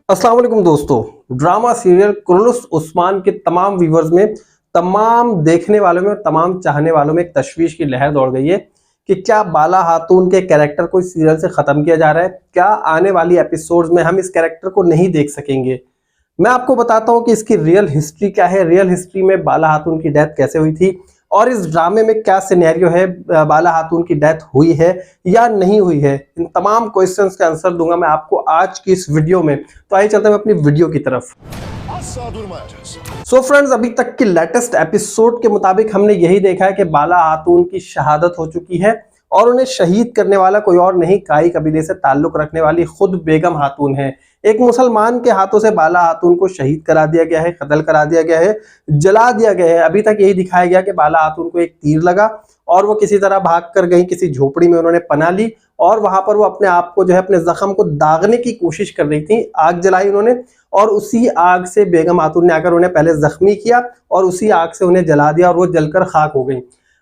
अस्सलाम वालेकुम दोस्तों। ड्रामा सीरियल कुर्नुस उस्मान के तमाम व्यूवर्स में, तमाम देखने वालों में, तमाम चाहने वालों में एक तशवीश की लहर दौड़ गई है कि क्या बाला खातून के कैरेक्टर को इस सीरियल से खत्म किया जा रहा है। क्या आने वाली एपिसोड्स में हम इस कैरेक्टर को नहीं देख सकेंगे। मैं आपको बताता हूं कि इसकी रियल हिस्ट्री क्या है, रियल हिस्ट्री में बाला खातून की डेथ कैसे हुई थी और इस ड्रामे में क्या सिनेरियो है, बाला खातून की डेथ हुई है या नहीं हुई है। इन तमाम क्वेश्चंस के आंसर दूंगा मैं आपको आज की इस वीडियो में। तो आइए चलते हैं अपनी वीडियो की तरफ। सो फ्रेंड्स, अभी तक की लेटेस्ट एपिसोड के मुताबिक हमने यही देखा है कि बाला खातून की शहादत हो चुकी है और उन्हें शहीद करने वाला कोई और नहीं, काई कबीले से ताल्लुक रखने वाली खुद बेगम खातून है। एक मुसलमान के हाथों से बाला खातून को शहीद करा दिया गया है, कत्ल करा दिया गया है, जला दिया गया है। अभी तक यही दिखाया गया कि बाला खातून को एक तीर लगा और वो किसी तरह भाग कर गई, किसी झोपड़ी में उन्होंने पनाह ली और वहां पर वो अपने आप को अपने जख्म को दागने की कोशिश कर रही थी। आग जलाई उन्होंने और उसी आग से बेगम खातून ने आकर उन्हें पहले जख्मी किया और उसी आग से उन्हें जला दिया और वो जलकर खाक हो गई।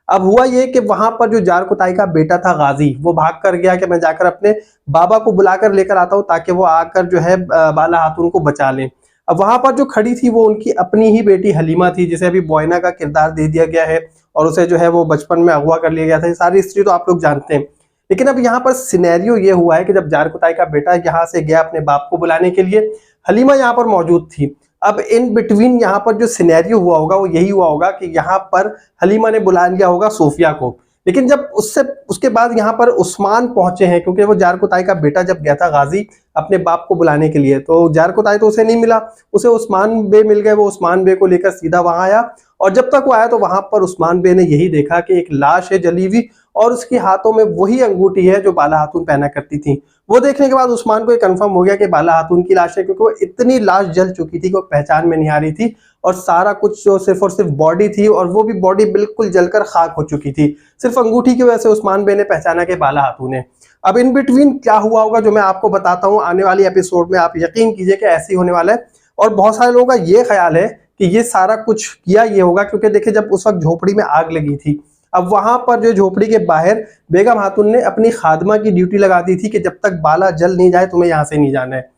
अब हुआ ये कि वहां पर जो जार कुताई का बेटा था गाजी, वो भाग कर गया कि मैं जाकर अपने बाबा को बुलाकर लेकर आता हूं ताकि वो आकर बाला खातून को बचा लें। अब वहां पर जो खड़ी थी वो उनकी अपनी ही बेटी हलीमा थी, जिसे अभी बॉयना का किरदार दे दिया गया है और उसे वो बचपन में अगवा कर लिया गया था। ये सारी हिस्ट्री तो आप लोग जानते हैं। लेकिन अब यहाँ पर सिनेरियो ये हुआ है कि जब जार कुताई का बेटा यहाँ से गया अपने बाप को बुलाने के लिए, हलीमा यहाँ पर मौजूद थी। अब इन बिटवीन यहाँ पर जो सिनेरियो हुआ होगा वो यही हुआ होगा कि यहाँ पर हलीमा ने बुला लिया होगा सोफिया को। लेकिन जब उसके बाद यहाँ पर उस्मान पहुंचे हैं, क्योंकि वो जार कुताई का बेटा जब गया था गाजी अपने बाप को बुलाने के लिए, तो जार कुताई तो उसे नहीं मिला, उसे उस्मान बे मिल गए। वो उस्मान बे को लेकर सीधा वहां आया और जब तक वो आया तो वहां पर उस्मान बे ने यही देखा कि एक लाश है जली हुई और उसके हाथों में वही अंगूठी है जो बाला खातून पहना करती थी। वो देखने के बाद उस्मान को ये कंफर्म हो गया कि बाला खातून की लाश है, क्योंकि वो इतनी लाश जल चुकी थी कि वो पहचान में नहीं आ रही थी और सारा कुछ जो सिर्फ और सिर्फ बॉडी थी और वो भी बॉडी बिल्कुल जलकर खाक हो चुकी थी। सिर्फ अंगूठी की वजह से उस्मान बे ने पहचाना कि बाला खातून है। अब इन बिटवीन क्या हुआ होगा जो मैं आपको बताता हूँ आने वाली एपिसोड में, आप यकीन कीजिए कि ऐसे ही होने वाला है। और बहुत सारे लोगों का ये ख्याल है कि ये सारा कुछ किया ये होगा क्योंकि देखिए जब उस वक्त झोपड़ी में आग लगी थी, अब वहां पर जो झोपड़ी के बाहर बेगम खातून ने अपनी खादमा की ड्यूटी लगा दी थी कि जब तक बाला जल नहीं जाए तुम्हें यहाँ से नहीं जाना है।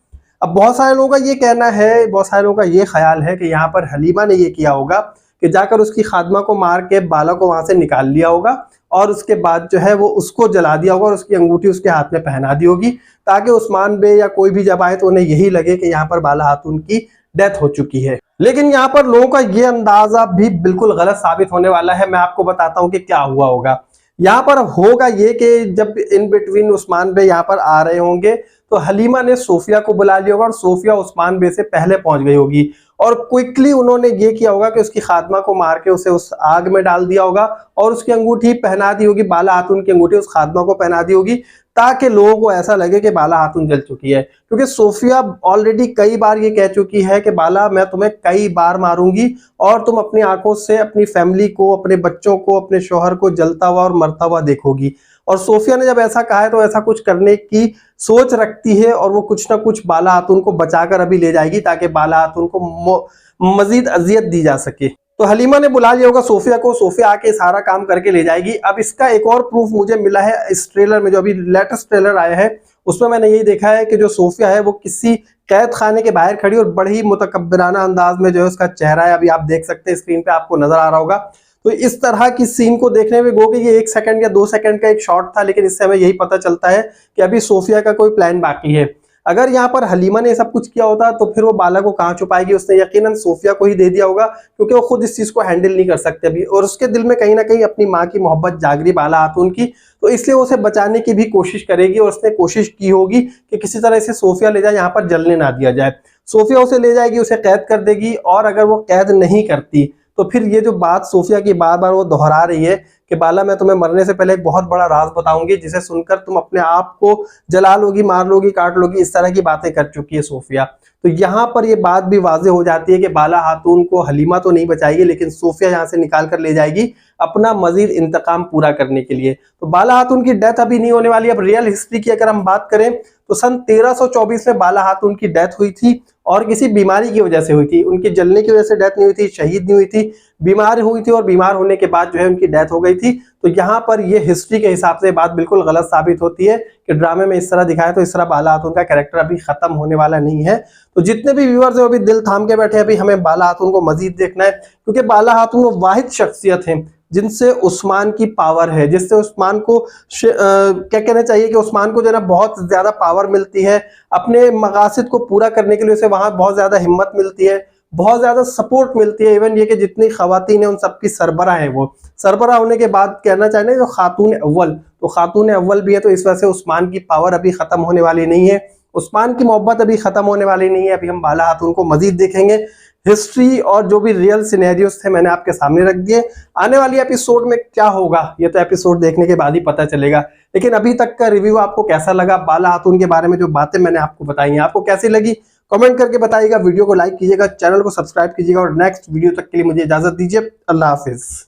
अब बहुत सारे लोगों का ये कहना है, बहुत सारे लोगों का ये ख्याल है कि यहाँ पर हलीमा ने ये किया होगा कि जाकर उसकी खादमा को मार के बाला को वहां से निकाल लिया होगा और उसके बाद वो उसको जला दिया होगा और उसकी अंगूठी उसके हाथ में पहना दी होगी, ताकि उस्मान बे या कोई भी जब आए तो उन्हें यही लगे कि यहाँ पर बाला खातून की डेथ हो चुकी है। लेकिन यहाँ पर लोगों का ये अंदाजा भी बिल्कुल गलत साबित होने वाला है। मैं आपको बताता हूँ कि क्या हुआ होगा। यहाँ पर होगा ये कि जब इन बिटवीन उस्मान बे यहाँ पर आ रहे होंगे तो हलीमा ने सोफिया को बुला लिया होगा और सोफिया उस्मान बे से पहले पहुंच गई होगी और क्विकली उन्होंने ये किया होगा कि उसकी खादमा को मार के उसे उस आग में डाल दिया होगा और उसकी अंगूठी पहना दी होगी, बाला खातून की अंगूठी उस खादमा को पहना दी होगी ताकि लोगों को ऐसा लगे कि बाला खातून जल चुकी है। क्योंकि सोफिया ऑलरेडी कई बार ये कह चुकी है कि बाला मैं तुम्हें कई बार मारूंगी और तुम अपनी आंखों से अपनी फैमिली को, अपने बच्चों को, अपने शौहर को जलता हुआ और मरता हुआ देखोगी। और सोफिया ने जब ऐसा कहा है तो ऐसा कुछ करने की सोच रखती है और वो कुछ ना कुछ बाला खातून को बचाकर अभी ले जाएगी ताकि बाला खातून को मजीद अजियत दी जा सके। तो हलीमा ने बुला लिया होगा सोफिया को, सोफिया आके सारा काम करके ले जाएगी। अब इसका एक और प्रूफ मुझे मिला है इस ट्रेलर में, जो अभी लेटेस्ट ट्रेलर आया है उसमें मैंने यही देखा है कि जो सोफिया है वो किसी कैद खाने के बाहर खड़ी और बड़ी ही मुतकब्बिराना अंदाज में उसका चेहरा है, अभी आप देख सकते हैं स्क्रीन पे आपको नजर आ रहा होगा। तो इस तरह की सीन को देखने में गो कि ये 1 सेकंड या 2 सेकंड का एक शॉट था, लेकिन इससे हमें यही पता चलता है कि अभी सोफिया का कोई प्लान बाकी है। अगर यहाँ पर हलीमा ने सब कुछ किया होता तो फिर वो बाला को कहाँ छुपाएगी, उसने यकीनन सोफिया को ही दे दिया होगा क्योंकि वो खुद इस चीज को हैंडल नहीं कर सकते अभी और उसके दिल में कहीं ना कहीं अपनी माँ की मोहब्बत जाग रही बाला खातून की, तो इसलिए उसे बचाने की भी कोशिश करेगी और उसने कोशिश की होगी कि किसी तरह से सोफिया ले जाए, यहाँ पर जलने ना दिया जाए। सोफिया उसे ले जाएगी, उसे कैद कर देगी और अगर वो कैद नहीं करती तो फिर ये जो बात सोफिया की बार बार वो दोहरा रही है कि बाला मैं तुम्हें मरने से पहले एक बहुत बड़ा राज बताऊंगी जिसे सुनकर तुम अपने आप को जला लोगी, मार लोगी, काट लोगी, इस तरह की बातें कर चुकी है सोफिया। तो यहाँ पर ये बात भी वाजे हो जाती है कि बाला खातून को हलीमा तो नहीं बचाएगी लेकिन सोफिया यहाँ से निकाल कर ले जाएगी अपना मजीद इंतकाम पूरा करने के लिए। तो बाला खातून की डेथ अभी नहीं होने वाली। अब रियल हिस्ट्री की अगर हम बात करें तो सन 1324 में बाला खातून की डेथ हुई थी और किसी बीमारी की वजह से हुई थी। उनके जलने की वजह से डेथ नहीं हुई थी, शहीद नहीं हुई थी, बीमार हुई थी और बीमार होने के बाद जो है उनकी डेथ हो गई थी। तो यहाँ पर ये हिस्ट्री के हिसाब से बात बिल्कुल गलत साबित होती है कि ड्रामे में इस तरह दिखाया, तो इस तरह बाला खातून का कैरेक्टर अभी खत्म होने वाला नहीं है। तो जितने भी व्यूअर्स हैं अभी दिल थाम के बैठे, अभी हमें बाला खातून को मजीद देखना है, क्योंकि बाला खातून वो वाहिद शख्सियत है जिनसे उस्मान की पावर है, जिससे उस्मान को क्या कहना चाहिए कि उस्मान को जो है ना बहुत ज्यादा पावर मिलती है, अपने मकासद को पूरा करने के लिए उसे वहां बहुत ज्यादा हिम्मत मिलती है, बहुत ज्यादा सपोर्ट मिलती है। इवन ये कि जितनी खवातीन है उन सबकी सरबरा है, वो सरबरा होने के बाद कहना चाहिए जो खातून अव्वल, तो खातून अव्वल भी है। तो इस वजह से उस्मान की पावर अभी खत्म होने वाली नहीं है, उस्मान की मोहब्बत अभी खत्म होने वाली नहीं है। अभी हम बाला खातून को मजीद देखेंगे। हिस्ट्री और जो भी रियल सिनेरियोस थे मैंने आपके सामने रख दिए। आने वाली एपिसोड में क्या होगा ये तो एपिसोड देखने के बाद ही पता चलेगा। लेकिन अभी तक का रिव्यू आपको कैसा लगा, बाला खातून के बारे में जो बातें मैंने आपको बताई हैं आपको कैसी लगी, कमेंट करके बताइएगा। वीडियो को लाइक कीजिएगा, चैनल को सब्सक्राइब कीजिएगा और नेक्स्ट वीडियो तक के लिए मुझे इजाजत दीजिए। अल्लाह हाफिज।